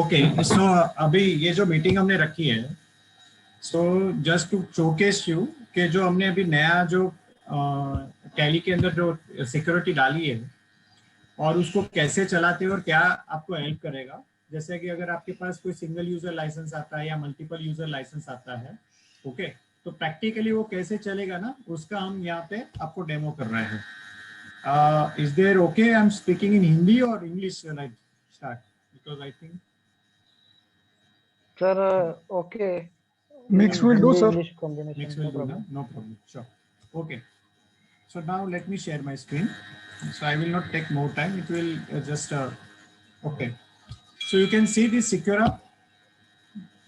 Okay, सो अभी ये जो मीटिंग हमने रखी है, so just to showcase you कि जो हमने अभी नया जो टैली के अंदर जो सिक्योरिटी डाली है और उसको कैसे चलाते हैं और क्या आपको हेल्प करेगा। जैसे कि अगर आपके पास कोई सिंगल यूजर लाइसेंस आता है या मल्टीपल यूजर लाइसेंस आता है, ओके, तो प्रैक्टिकली वो कैसे चलेगा ना, उसका हम यहाँ पे आपको डेमो कर रहे हैं। Is there okay I am speaking in Hindi और English like start, because I think sir okay, Mix will do, Hindi sir. English combination, mix no will do na, problem. no problem, sure. Okay, so now let me share my screen, so I will not take more time, it will just okay, so you can see this Secura.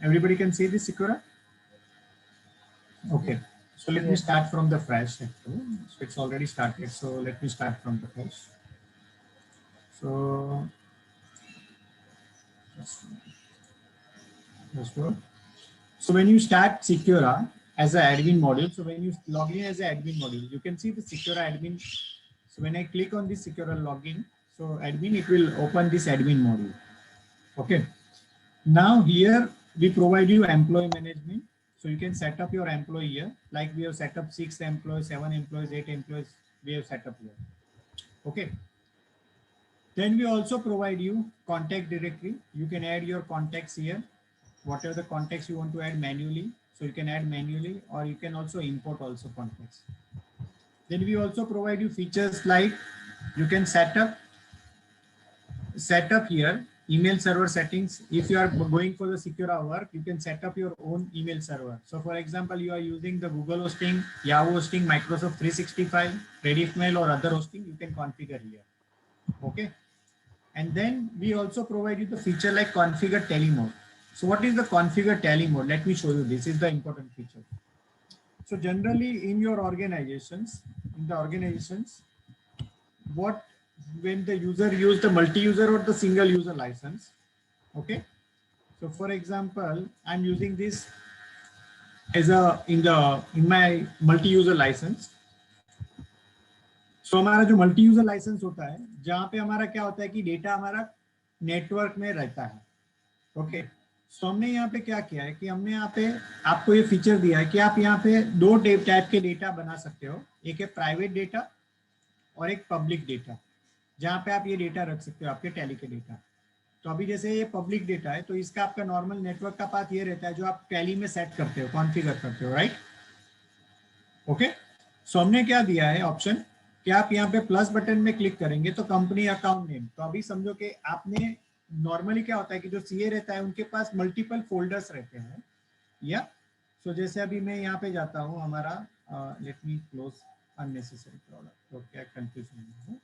Everybody can see this Secura? Okay. So let me Yes, start from the fresh. Actually. So it's already started. So let me start from the fresh. So just go. So when you start Secura as an admin module, so when you log in as an admin module, you can see the Secura admin. So when I click on this Secura login, so admin, it will open this admin module. Okay. Now here we provide you employee management. So you can set up your employee here. Like we have set up 6 employees, 7 employees, 8 employees. We have set up here. Okay. Then we also provide you contact directory. You can add your contacts here. Whatever the contacts you want to add manually. So you can add manually, or you can also import also contacts. Then we also provide you features like you can set up here email server settings. If you are going for the secure work, you can set up your own email server. So for example, you are using the Google hosting, Yahoo hosting, Microsoft 365, Rediffmail or other hosting, you can configure here. Okay. And then we also provide you the feature like configure tally mode. So what is the configure tally mode? Let me show you. This is the important feature. So generally in your organizations, what when the user use the multi-user or the single user license, okay, so for example I'm using this as a in my multi-user license. So हमारा जो multi-user license होता है, जहाँ पे हमारा क्या होता है कि डेटा हमारा नेटवर्क में रहता है, ओके। सो हमने यहाँ पे क्या किया है कि हमने यहाँ पे आपको ये फीचर दिया है कि आप यहाँ पे दो टाइप के डेटा बना सकते हो। एक है प्राइवेट डेटा और एक पब्लिक डेटा, जहाँ पे आप ये डेटा रख सकते हो, आपके टैली के डेटा। तो अभी जैसे ये पब्लिक डेटा है, तो इसका आपका नॉर्मल नेटवर्क का पाथ ये रहता है जो आप टैली में सेट करते हो, कॉन्फ़िगर करते हो, राइट? ओके। सो हमने क्या दिया है ऑप्शन कि आप यहाँ पे प्लस बटन में क्लिक करेंगे तो कंपनी अकाउंट नेम। तो अभी समझो कि आपने नॉर्मली क्या होता है कि जो सीए रहता है उनके पास मल्टीपल फोल्डर्स रहते हैं, या सो जैसे अभी मैं यहाँ पे जाता हूँ, हमारा let me close unnecessary product, तो क्या कंफ्यूजन है।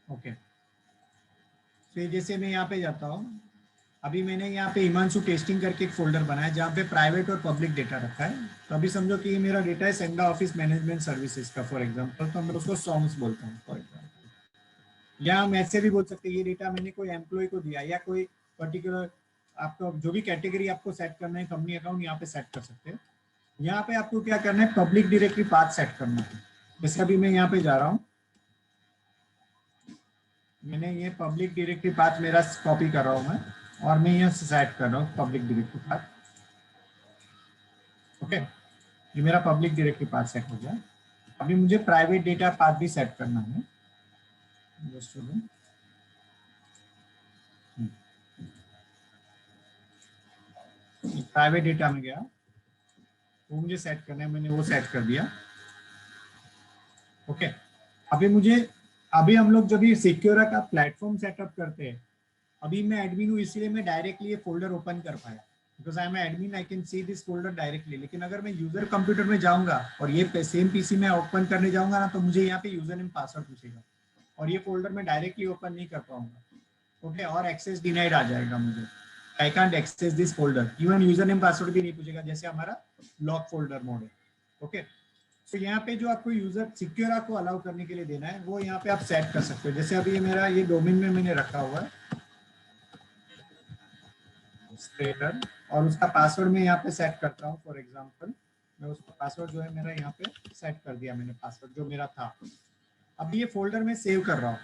ओके, तो जैसे मैं यहाँ पे जाता हूँ, अभी मैंने यहाँ पे हिमांशु टेस्टिंग करके एक फोल्डर बनाया जहाँ पे प्राइवेट और पब्लिक डेटा रखा है। तो अभी समझो कि ये मेरा डेटा है सेंडा ऑफिस मैनेजमेंट सर्विसेज का फॉर एग्जांपल, तो मैं उसको सॉन्ग्स बोलता हूँ फॉर एग्जांपल। या हम ऐसे भी बोल सकते हैं ये डेटा मैंने कोई एम्प्लॉय को दिया, या कोई पर्टिकुलर आपको जो भी कैटेगरी आपको सेट करना है, कंपनी अकाउंट यहाँ पे सेट कर सकते हैं। यहाँ पे आपको क्या करना है, पब्लिक डायरेक्टरी पाथ सेट करना है। जैसे अभी मैं यहाँ पे जा रहा हूँ, मैंने ये पब्लिक डायरेक्टरी पाथ मेरा कॉपी कर रहा हूँ मैं, और मैं यहाँ से सेट कर रहा हूँ पब्लिक डायरेक्टरी पाथ। ओके, ये मेरा पब्लिक डायरेक्टरी पाथ सेट हो गया। अभी मुझे प्राइवेट डेटा पाथ भी सेट करना है। प्राइवेट डेटा में गया, वो मुझे सेट करना है, मैंने वो सेट कर दिया। ओके, अभी हम लोग जब ये सिक्योरा का प्लेटफॉर्म सेटअप करते हैं, अभी मैं एडमिन हूँ इसलिए मैं डायरेक्टली ये फोल्डर ओपन कर पाया, because I am admin, I can see this folder directly. लेकिन अगर मैं यूजर कंप्यूटर में जाऊंगा और ये सेम पीसी में ओपन करने जाऊंगा ना, तो मुझे यहाँ पे यूजर नेम पासवर्ड पूछेगा और ये फोल्डर में डायरेक्टली ओपन नहीं कर पाऊंगा। ओके, और एक्सेस डिनाइड आ जाएगा मुझे, I can't access this folder, even user name password भी नहीं पूछेगा, जैसे हमारा लॉक फोल्डर मोड है। ओके, तो यहाँ पे जो आपको यूजर सिक्योरा को अलाउ करने के लिए देना है वो यहाँ पे आप सेट कर सकते हो। जैसे अभी ये मेरा ये डोमेन में मैंने रखा हुआ है स्ट्रेटर, और उसका पासवर्ड मैं यहाँ पे सेट करता हूँ। फॉर एग्जांपल मैं उसका पासवर्ड जो है मेरा यहाँ पे सेट कर दिया मैंने, पासवर्ड जो मेरा था। अब ये फोल्डर में सेव कर रहा हूँ।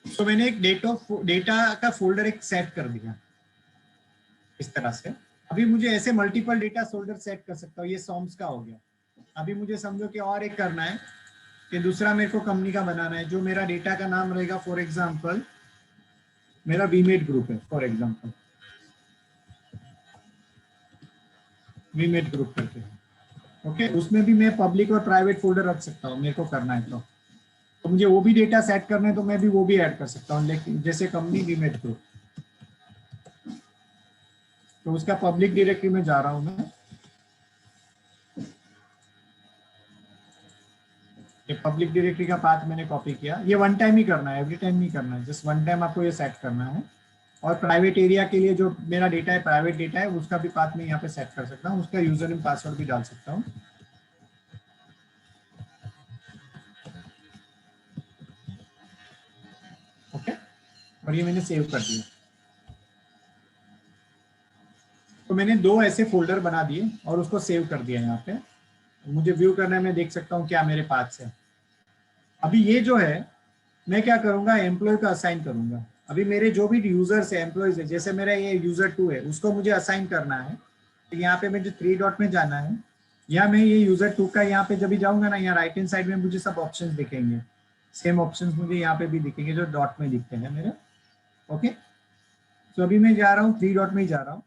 तो मैंने एक डेटा का फोल्डर एक सेट कर दिया इस तरह से। अभी मुझे ऐसे मल्टीपल डेटा फोल्डर सेट कर सकता हूँ। ये सॉम्स का हो गया। अभी मुझे समझो कि और एक करना है कि दूसरा मेरे को कंपनी का बनाना है, जो मेरा डेटा का नाम रहेगा फॉर एग्जांपल मेरा वीमेट ग्रुप है, फॉर एग्जांपल वीमेट ग्रुप करके। ओके, उसमें भी मैं पब्लिक और प्राइवेट फोल्डर रख सकता हूँ, मेरे को करना है तो मुझे वो भी डेटा सेट करना है तो मैं भी वो भी ऐड कर सकता हूँ। लेकिन जैसे कंपनी वीमेट ग्रुप, तो उसका पब्लिक डायरेक्टरी में जा रहा हूँ मैं। ये पब्लिक डायरेक्टरी का पाथ मैंने कॉपी किया। ये वन टाइम ही करना है, एवरी टाइम नहीं करना है, जस्ट वन टाइम आपको ये सेट करना है। और प्राइवेट एरिया के लिए जो मेरा डेटा है, प्राइवेट डेटा है, उसका भी पाथ मैं यहाँ पे सेट कर सकता हूँ, उसका यूजर नेम पासवर्ड भी डाल सकता हूँ। ओके, और ये मैंने सेव कर दिया। तो मैंने दो ऐसे फोल्डर बना दिए और उसको सेव कर दिया यहाँ पे। मुझे व्यू करना है, मैं देख सकता हूँ क्या मेरे पास है। अभी ये जो है मैं क्या करूंगा, एम्प्लॉय का असाइन करूंगा। अभी मेरे जो भी यूजर्स है, एम्प्लॉयज है, जैसे मेरा ये यूजर 2 है, उसको मुझे असाइन करना है। तो यहाँ पे मुझे 3 डॉट में जाना है। या मैं ये यूजर 2 का यहाँ पे जब भी जाऊंगा ना, यहाँ राइट हैंड साइड में मुझे सब ऑप्शंस दिखेंगे। सेम ऑप्शंस मुझे यहाँ पे भी दिखेंगे जो डॉट में दिखते हैं मेरे। ओके, तो अभी मैं जा रहा हूँ 3 डॉट में ही जा रहा हूँ,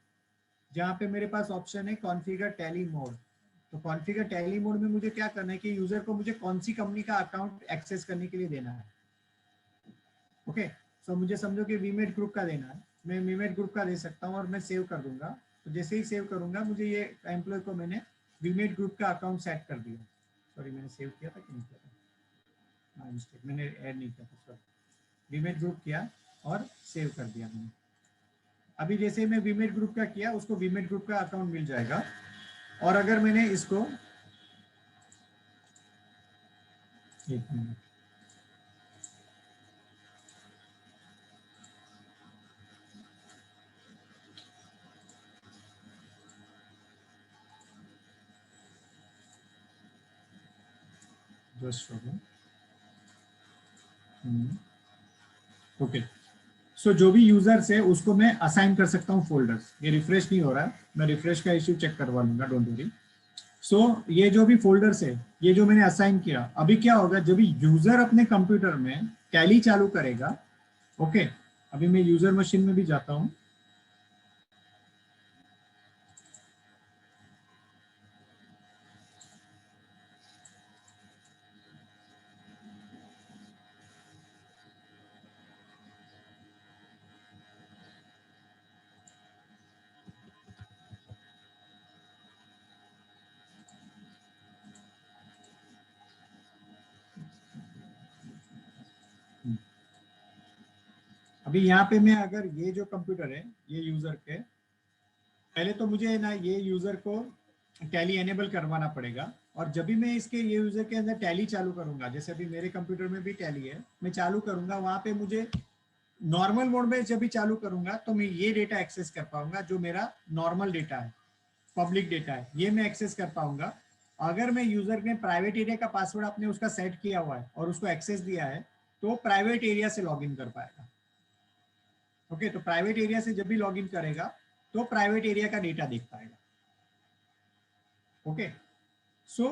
जहाँ पे मेरे पास ऑप्शन है कॉन्फ़िगर टैली मोड। तो कॉन्फ़िगर टैली मोड में मुझे क्या करना है कि यूजर को मुझे कौन सी कंपनी का अकाउंट एक्सेस करने के लिए देना है। ओके, सो मुझे समझो कि वीमेट ग्रुप का देना है, मैं वीमेट ग्रुप का दे सकता हूँ और मैं सेव कर दूंगा। तो जैसे ही सेव करूंगा, मुझे ये एम्प्लॉय को मैंने वीमेट ग्रुप का अकाउंट सेट कर दिया। सॉरी, मैंने सेव किया था कि नहीं किया था, हाँ मिस्टेक, मैंने ऐड नहीं किया था, सॉरी। वीमेट ग्रुप किया और सेव कर दिया मैंने। अभी जैसे मैं वीमेट ग्रुप का किया, उसको वीमेट ग्रुप का अकाउंट मिल जाएगा। और अगर मैंने इसको, एक मिनट, जस्ट ओके। सो जो भी यूजर्स है उसको मैं असाइन कर सकता हूँ फोल्डर्स। ये रिफ्रेश नहीं हो रहा है, मैं रिफ्रेश का इश्यू चेक करवा लूंगा, डोंट वरी। सो ये जो भी फोल्डर्स है, ये जो मैंने असाइन किया, अभी क्या होगा जब भी यूजर अपने कंप्यूटर में टैली चालू करेगा। ओके, अभी मैं यूजर मशीन में भी जाता हूँ। अभी यहाँ पे मैं अगर ये जो कंप्यूटर है, ये यूजर के, पहले तो मुझे ना ये यूजर को टैली एनेबल करवाना पड़ेगा। और जब भी मैं इसके ये यूजर के अंदर टैली चालू करूंगा, जैसे अभी मेरे कंप्यूटर में भी टैली है, मैं चालू करूंगा, वहां पे मुझे नॉर्मल मोड में जब भी चालू करूंगा तो मैं ये डेटा एक्सेस कर पाऊंगा जो मेरा नॉर्मल डेटा है, पब्लिक डेटा है, ये मैं एक्सेस कर पाऊंगा। अगर मैं यूजर ने प्राइवेट एरिया का पासवर्ड आपने उसका सेट किया हुआ है और उसको एक्सेस दिया है, तो प्राइवेट एरिया से लॉगिन कर पाएगा। ओके, तो प्राइवेट एरिया से जब भी लॉगिन करेगा तो प्राइवेट एरिया का डेटा देख पाएगा। ओके, सो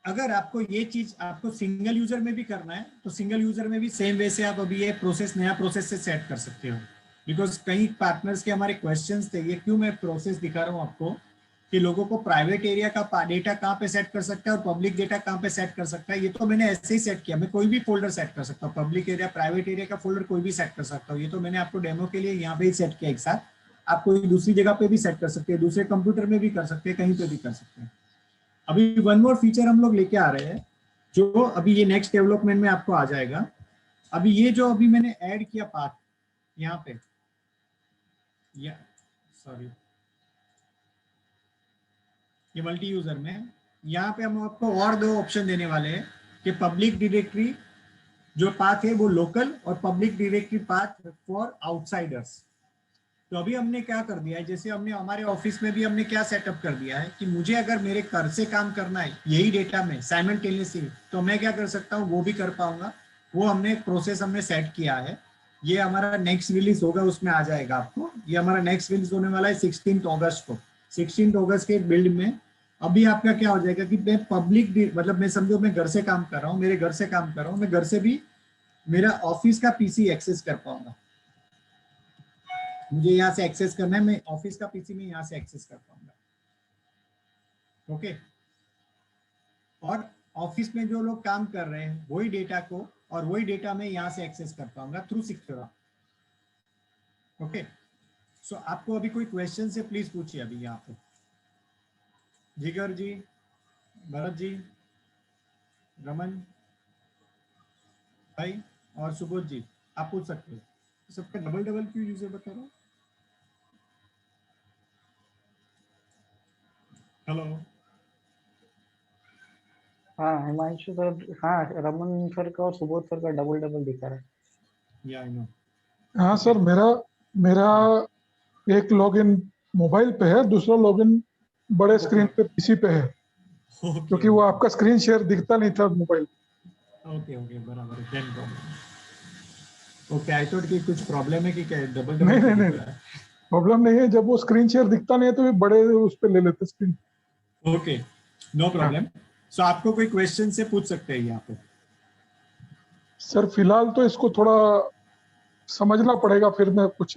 अगर आपको ये चीज आपको सिंगल यूजर में भी करना है तो सिंगल यूजर में भी सेम वे से आप अभी ये प्रोसेस नया प्रोसेस से सेट कर सकते हो। बिकॉज कई पार्टनर्स के हमारे क्वेश्चंस थे, ये क्यों मैं प्रोसेस दिखा रहा हूँ आपको कि लोगों को प्राइवेट एरिया का डेटा कहाँ पे सेट कर सकता है और पब्लिक डेटा कहाँ पे सेट कर सकता है। ये तो मैंने ऐसे ही सेट किया, मैं कोई भी फोल्डर सेट कर सकता हूँ, पब्लिक एरिया प्राइवेट एरिया का फोल्डर कोई भी सेट कर सकता हूँ। ये तो मैंने आपको डेमो के लिए यहाँ पे ही सेट किया एक साथ। आप कोई दूसरी जगह पे भी सेट कर सकते हैं, दूसरे कंप्यूटर में भी कर सकते हैं, कहीं पे भी कर सकते हैं। अभी वन मोर फीचर हम लोग लेके आ रहे हैं जो अभी ये नेक्स्ट डेवलपमेंट में आपको आ जाएगा। अभी ये जो अभी मैंने ऐड किया पाथ यहाँ पे, या सॉरी, ये मल्टी यूजर में, यहाँ पे हम आपको और दो ऑप्शन देने वाले हैं कि पब्लिक डायरेक्टरी जो पाथ है वो लोकल और public directory path for outsiders. तो अभी हमने क्या कर दिया है, जैसे हमने हमारे ऑफिस में भी हमने क्या सेटअप कर दिया है कि मुझे अगर मेरे घर से काम करना है यही डेटा में साइमल्टेनियसली, तो मैं क्या कर सकता हूँ वो भी कर पाऊंगा। वो हमने एक प्रोसेस हमने सेट किया है। ये हमारा नेक्स्ट रिलीज होगा, उसमें आ जाएगा आपको। ये हमारा नेक्स्ट रिलीज होने वाला है 16 अगस्त को। 16 अगस्त के बिल्ड में अभी आपका क्या हो जाएगा कि मैं पब्लिक, मतलब मैं समझो मैं घर से काम कर रहा हूँ, मेरे घर से काम कर रहा हूँ, मैं घर से भी मेरा ऑफिस का पीसी एक्सेस कर पाऊंगा। मुझे यहाँ से एक्सेस करना है, मैं ऑफिस का पीसी में यहाँ से एक्सेस कर पाऊंगा। ओके। और ऑफिस में जो लोग काम कर रहे हैं वही डेटा को, और वही डेटा मैं यहाँ से एक्सेस कर पाऊंगा थ्रू सिक्योर। ओके। सो आपको अभी कोई क्वेश्चन है प्लीज पूछिए अभी यहाँ पे। जिगर जी, भरत जी, रमन भाई और सुबोध जी, आप पूछ सकते हो। सबका डबल डबल क्यों यूज है बता रहा हूँ। हेलो। हाँ हिमांशु सर, हाँ रमन सर का और सुबोध सर का डबल डबल दिखा रहा है। या आई नो। हाँ सर, मेरा मेरा एक लॉगिन मोबाइल पे है, दूसरा लॉगिन बड़े स्क्रीन पे पीसी पे है, ओके क्योंकि वो आपका स्क्रीन शेयर दिखता नहीं था मोबाइल। ओके ओके बराबर है। ओके, आई थॉट कि कुछ प्रॉब्लम है कि क्या डबल नहीं डबल नहीं क्यों नहीं, दिख रहा है। प्रॉब्लम नहीं है। जब वो स्क्रीन शेयर दिखता नहीं है तो ये बड़े उस पे ले लेते screen. Okay, no problem. So आपको कोई क्वेश्चन से पूछ सकते हैं यहाँ पे। सर फिलहाल तो इसको थोड़ा समझना पड़ेगा, फिर मैं कुछ